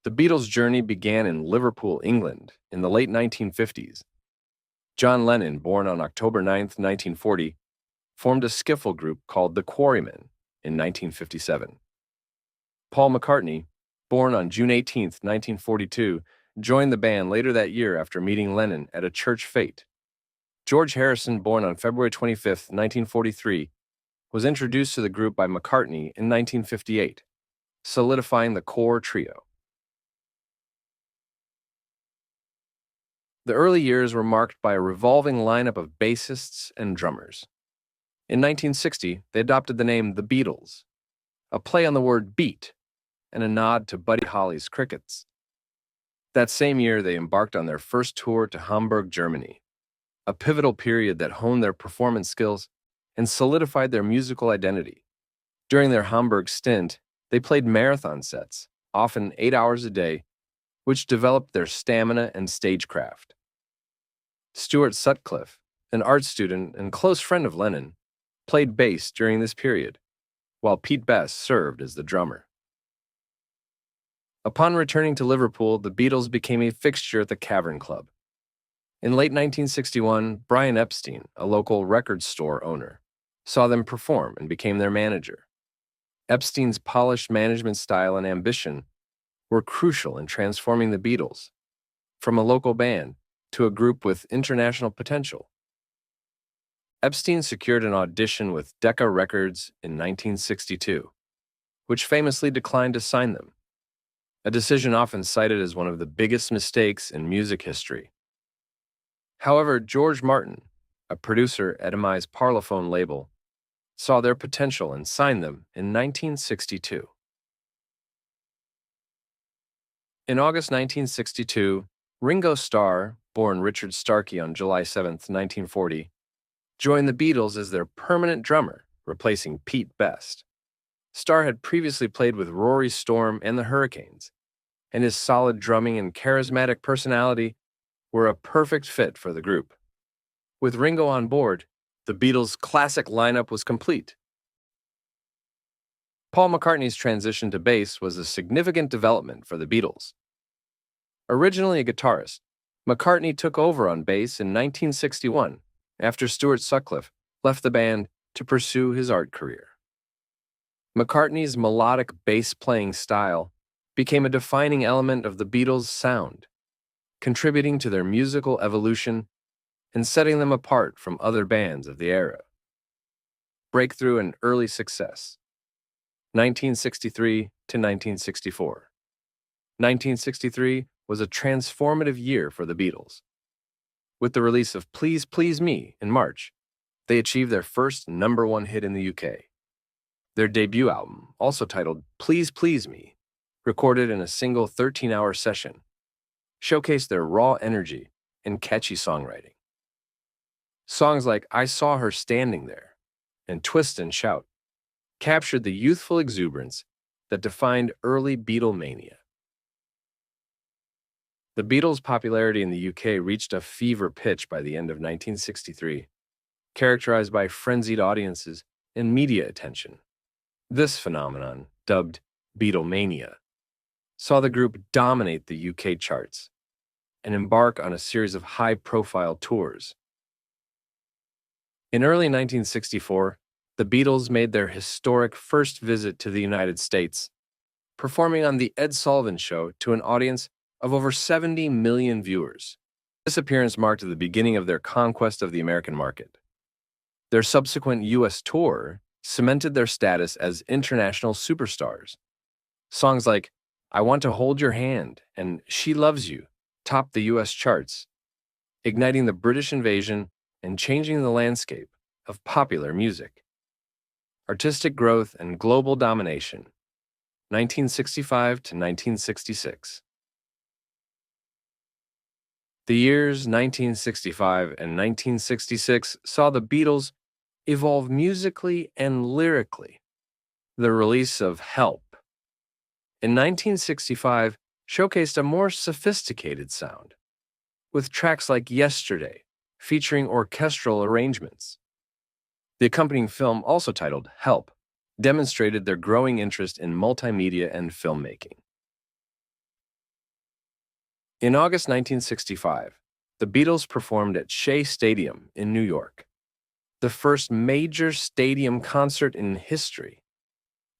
The Beatles' journey began in Liverpool, England, in the late 1950s. John Lennon, born on October 9, 1940, formed a skiffle group called the Quarrymen in 1957. Paul McCartney, born on June 18, 1942, joined the band later that year after meeting Lennon at a church fete. George Harrison, born on February 25, 1943, was introduced to the group by McCartney in 1958, solidifying the core trio. The early years were marked by a revolving lineup of bassists and drummers. In 1960, they adopted the name The Beatles, a play on the word beat and a nod to Buddy Holly's Crickets. That same year, they embarked on their first tour to Hamburg, Germany, a pivotal period that honed their performance skills and solidified their musical identity. During their Hamburg stint, they played marathon sets, often 8 hours a day, which developed their stamina and stagecraft. Stuart Sutcliffe, an art student and close friend of Lennon, played bass during this period, while Pete Best served as the drummer. Upon returning to Liverpool, the Beatles became a fixture at the Cavern Club. In late 1961, Brian Epstein, a local record store owner, saw them perform and became their manager. Epstein's polished management style and ambition were crucial in transforming the Beatles from a local band to a group with international potential. Epstein secured an audition with Decca Records in 1962, which famously declined to sign them, a decision often cited as one of the biggest mistakes in music history. However, George Martin, a producer at EMI's Parlophone label, saw their potential and signed them in 1962. In August 1962, Ringo Starr, born Richard Starkey on July 7, 1940, joined the Beatles as their permanent drummer, replacing Pete Best. Starr had previously played with Rory Storm and the Hurricanes, and his solid drumming and charismatic personality were a perfect fit for the group. With Ringo on board, the Beatles' classic lineup was complete. Paul McCartney's transition to bass was a significant development for the Beatles. Originally a guitarist, McCartney took over on bass in 1961 after Stuart Sutcliffe left the band to pursue his art career. McCartney's melodic bass-playing style became a defining element of the Beatles' sound, contributing to their musical evolution and setting them apart from other bands of the era. Breakthrough and early success. 1963 to 1964. 1963 was a transformative year for the Beatles. With the release of Please Please Me in March, they achieved their first #1 hit in the UK. Their debut album, also titled Please Please Me, recorded in a single 13-hour session, showcased their raw energy and catchy songwriting. Songs like I Saw Her Standing There and Twist and Shout captured the youthful exuberance that defined early Beatlemania. The Beatles' popularity in the UK reached a fever pitch by the end of 1963, characterized by frenzied audiences and media attention. This phenomenon, dubbed Beatlemania, saw the group dominate the UK charts and embark on a series of high-profile tours. In early 1964, the Beatles made their historic first visit to the United States, performing on The Ed Sullivan Show to an audience of over 70 million viewers. This appearance marked the beginning of their conquest of the American market. Their subsequent U.S. tour cemented their status as international superstars. Songs like I Want to Hold Your Hand and She Loves You topped the U.S. charts, igniting the British invasion and changing the landscape of popular music. Artistic growth and global domination, 1965 to 1966. The years 1965 and 1966 saw the Beatles evolve musically and lyrically. The release of Help in 1965 showcased a more sophisticated sound, with tracks like Yesterday featuring orchestral arrangements. The accompanying film, also titled Help, demonstrated their growing interest in multimedia and filmmaking. In August 1965, the Beatles performed at Shea Stadium in New York, the first major stadium concert in history,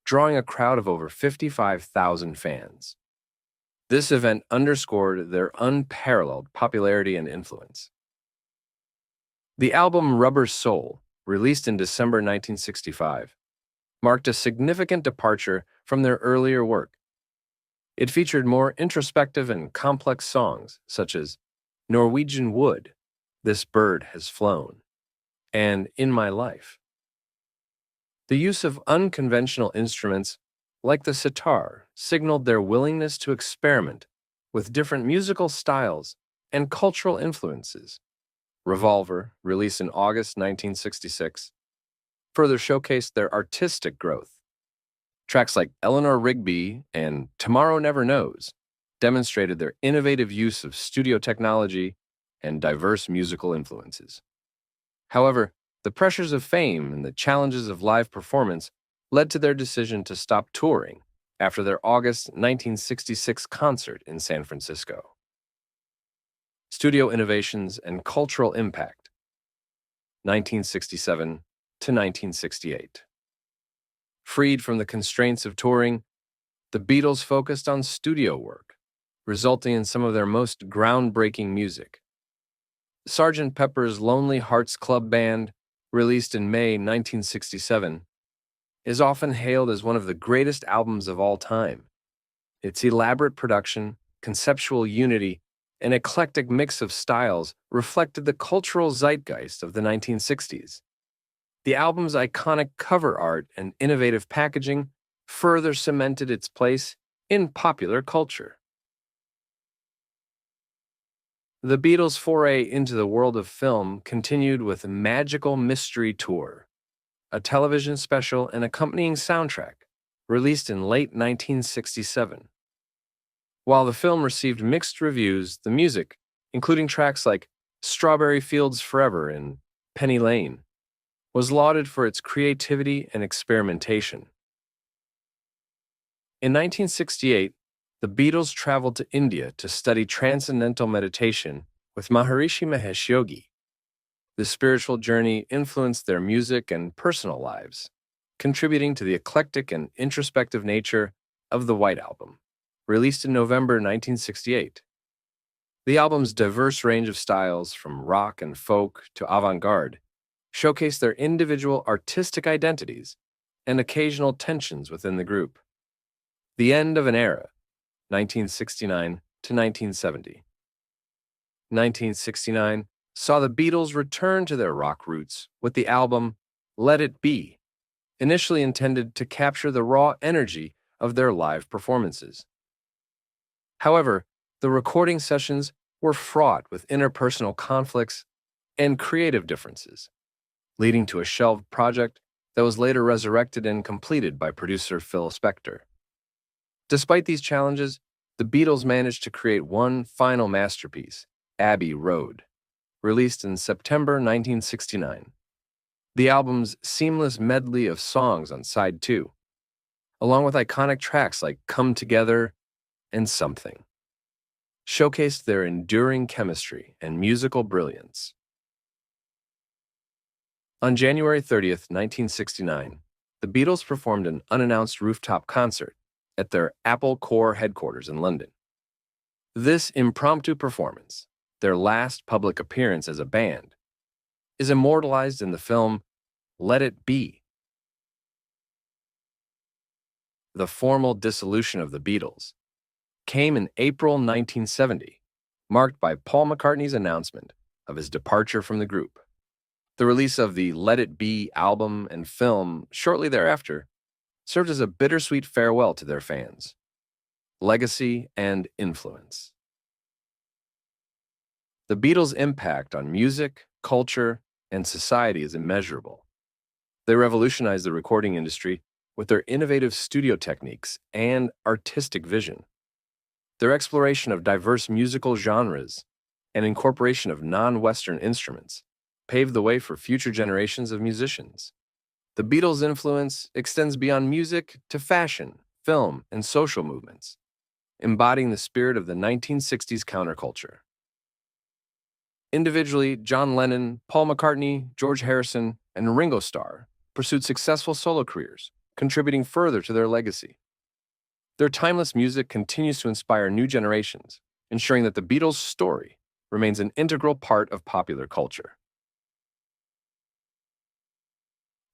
drawing a crowd of over 55,000 fans. This event underscored their unparalleled popularity and influence. The album Rubber Soul, released in December 1965, marked a significant departure from their earlier work. It featured more introspective and complex songs, such as Norwegian Wood, This Bird Has Flown, and In My Life. The use of unconventional instruments, like the sitar, signaled their willingness to experiment with different musical styles and cultural influences. Revolver, released in August 1966, further showcased their artistic growth. Tracks like Eleanor Rigby and Tomorrow Never Knows demonstrated their innovative use of studio technology and diverse musical influences. However, the pressures of fame and the challenges of live performance led to their decision to stop touring after their August 1966 concert in San Francisco. Studio innovations and cultural impact, 1967 to 1968. Freed from the constraints of touring, the Beatles focused on studio work, resulting in some of their most groundbreaking music. Sgt. Pepper's Lonely Hearts Club Band, released in May 1967, is often hailed as one of the greatest albums of all time. Its elaborate production, conceptual unity, and eclectic mix of styles reflected the cultural zeitgeist of the 1960s. The album's iconic cover art and innovative packaging further cemented its place in popular culture. The Beatles' foray into the world of film continued with Magical Mystery Tour, a television special and accompanying soundtrack, released in late 1967. While the film received mixed reviews, the music, including tracks like Strawberry Fields Forever and Penny Lane, was lauded for its creativity and experimentation. In 1968, the Beatles traveled to India to study transcendental meditation with Maharishi Mahesh Yogi. This spiritual journey influenced their music and personal lives, contributing to the eclectic and introspective nature of the White Album, released in November 1968. The album's diverse range of styles, from rock and folk to avant-garde, showcased their individual artistic identities and occasional tensions within the group. The end of an era, 1969 to 1970. 1969 saw the Beatles return to their rock roots with the album Let It Be, initially intended to capture the raw energy of their live performances. However, the recording sessions were fraught with interpersonal conflicts and creative differences, leading to a shelved project that was later resurrected and completed by producer Phil Spector. Despite these challenges, the Beatles managed to create one final masterpiece, Abbey Road, released in September 1969. The album's seamless medley of songs on side 2, along with iconic tracks like Come Together and Something, showcased their enduring chemistry and musical brilliance. On January 30th, 1969, the Beatles performed an unannounced rooftop concert at their Apple Corps headquarters in London. This impromptu performance, their last public appearance as a band, is immortalized in the film Let It Be. The formal dissolution of the Beatles came in April 1970, marked by Paul McCartney's announcement of his departure from the group. The release of the Let It Be album and film shortly thereafter served as a bittersweet farewell to their fans. Legacy and influence. The Beatles' impact on music, culture, and society is immeasurable. They revolutionized the recording industry with their innovative studio techniques and artistic vision. Their exploration of diverse musical genres and incorporation of non-Western instruments paved the way for future generations of musicians. The Beatles' influence extends beyond music to fashion, film, and social movements. embodying the spirit of the 1960s counterculture. Individually, John Lennon, Paul McCartney, George Harrison, and Ringo Starr pursued successful solo careers, contributing further to their legacy. Their timeless music continues to inspire new generations, ensuring that the Beatles' story remains an integral part of popular culture.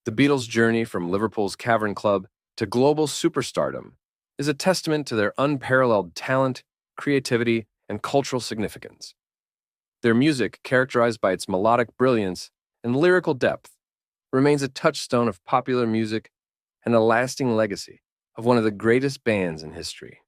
The Beatles' journey from Liverpool's Cavern Club to global superstardom is a testament to their unparalleled talent, creativity, and cultural significance. Their music, characterized by its melodic brilliance and lyrical depth, remains a touchstone of popular music and a lasting legacy of one of the greatest bands in history.